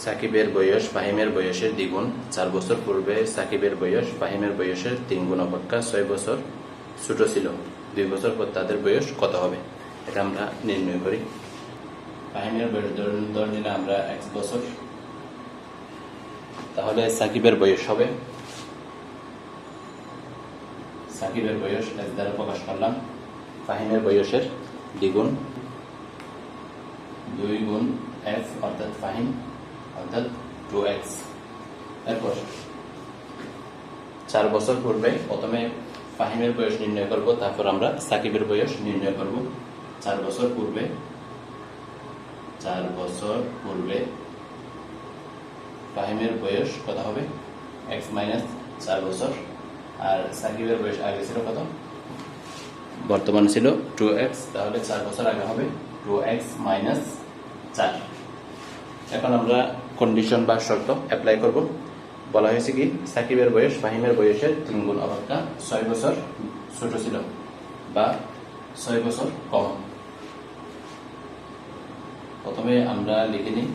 সাকিবের বয়স ফাহিমের বয়সের দ্বিগুণ। 4 বছর পূর্বে সাকিবের বয়স ফাহিমের বয়সের 3 গুণ অপেক্ষা 6 বছর ছোট ছিল। 2 বছর পর তাদের বয়স কত হবে? এটা আমরা নির্ণয় করি। ফাহিমের বয়স ধরে নিলে আমরা 1 বছর, তাহলে সাকিবের বয়স হবে, সাকিবের বয়স x দ্বারা প্রকাশ করলাম, ফাহিমের বয়সের দ্বিগুণ 2 গুণ f অর্থাৎ ফাহিম অর্থাৎ 2x। এরপর 4 বছর পূর্বে প্রথমে ফাহিমের বয়স নির্ণয় করব, তারপর আমরা সাকিবের বয়স নির্ণয় করব। 4 বছর পূর্বে ফাহিমের বয়স কত হবে? x মাইনাস 4 বছর। আর সাকিবের বয়স আগে ছিল কত? বর্তমানে ছিল 2x, তাহলে 4 বছর আগে হবে 2x মাইনাস 4। এখন আমরা কন্ডিশন বা শর্ত অ্যাপ্লাই করব। বলা হয়েছে কি সাকিবের বয়স ফাহিমের বয়সের 3 গুণ অপেক্ষা 6 বছর ছোট ছিল বা 6 বছর কম। প্রথমে আমরা লিখে নিই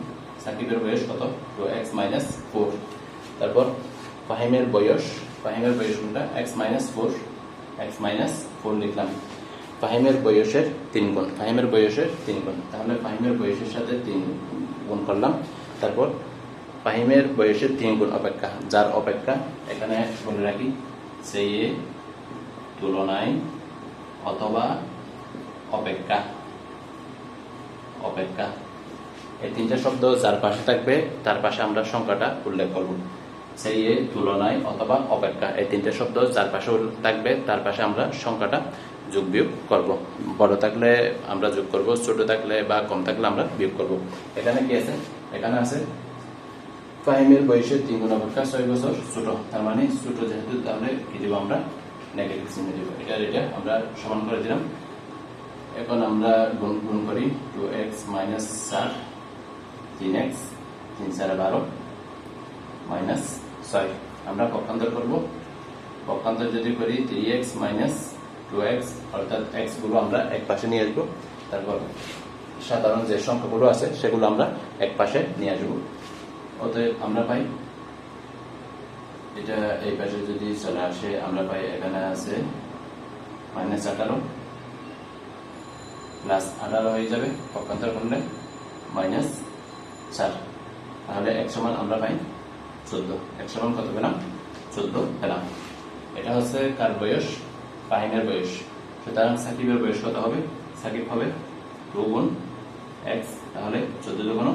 সাকিবের বয়স কত? 2x minus 4। তারপর ফাহিমের বয়স কোনটা? x মাইনাস 4 লিখলাম। ফাহিমের বয়সের 3 গুণ, তাহলে ফাহিমের বয়সের সাথে 3 গুণ করলাম। তারপর ফাহিমের বয়সের 3 গুণ অপেক্ষা, যার অপেক্ষা এখানে বলে রাখি সেই তুলনায় অথবা অপেক্ষা। এই 3টা শব্দ যার পাশে থাকবে তার পাশে আমরা সংখ্যাটা উল্লেখ করব। সেই তুলনায় অথবা অপেক্ষা, এই 3টা শব্দ যার পাশে থাকবে তার পাশে আমরা সংখ্যাটা যোগ বিয়োগ করব। বড় থাকলে আমরা যোগ করব, ছোট থাকলে বা কম থাকলে আমরা বিয়োগ করব। এখানে কি আছে? এখানে আছে ফাহিমের বয়সের 3 গুণ অপেক্ষা 6 বছর ছোট, তার মানে ছোট যেহেতু, তাহলে কি দেব আমরা? নেগেটিভ চিহ্ন দেব। এটা আমরা সমান করে দিলাম। এখন আমরা গুণ করি 2x মাইনাস 4, 3x, 3 4 12 মাইনাস 6। আমরা পক্ষান্তর করব। পক্ষান্তর যদি করি 3x মাইনাস 2x অর্থাৎ x গুলো আমরা এক পাশে নিয়ে আসবো, তারপর সাধারণ যে সংখ্যাগুলো আছে সেগুলো আমরা এক পাশে নিয়ে আসবো। অতএব আমরা পাই এটা এই পাশে যদি চলে আসে আমরা পাই এখানে আছে মাইনাস 18 প্লাস 18 হয়ে যাবে পক্ষান্তর করলে মাইনাস 4। তাহলে x সমান আমরা পাই 14। x সমান কত পেলাম? 14 পেলাম। এটা হচ্ছে কার বয়স? ফাহিমের বয়স। সুতরাং সাকিবের বয়স কত হবে? সাকিব হবে 2 গুণ x, তাহলে 14 দুগুণ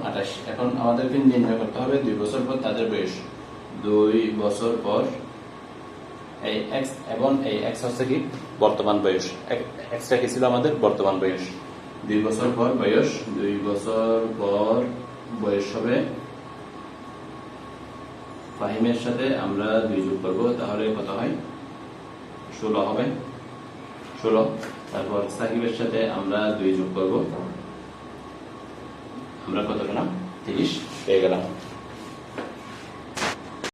28। এখন আমাদেরকে নির্ণয় করতে হবে 2 বছর পর তাদের বয়স। 2 বছর পর এই x এবং এই x হচ্ছে কি বর্তমান বয়স। xটা কি ছিল আমাদের? বর্তমান বয়স। 2 বছর পর বয়স হবে, ফাহিমের সাথে আমরা 2 যোগ করব, তাহলে কত হয়? 16 হবে, 16। তারপর সাকিবের সাথে আমরা 2 যোগ করব, আমরা কত পেলাম? 30 পেয়ে গেলাম।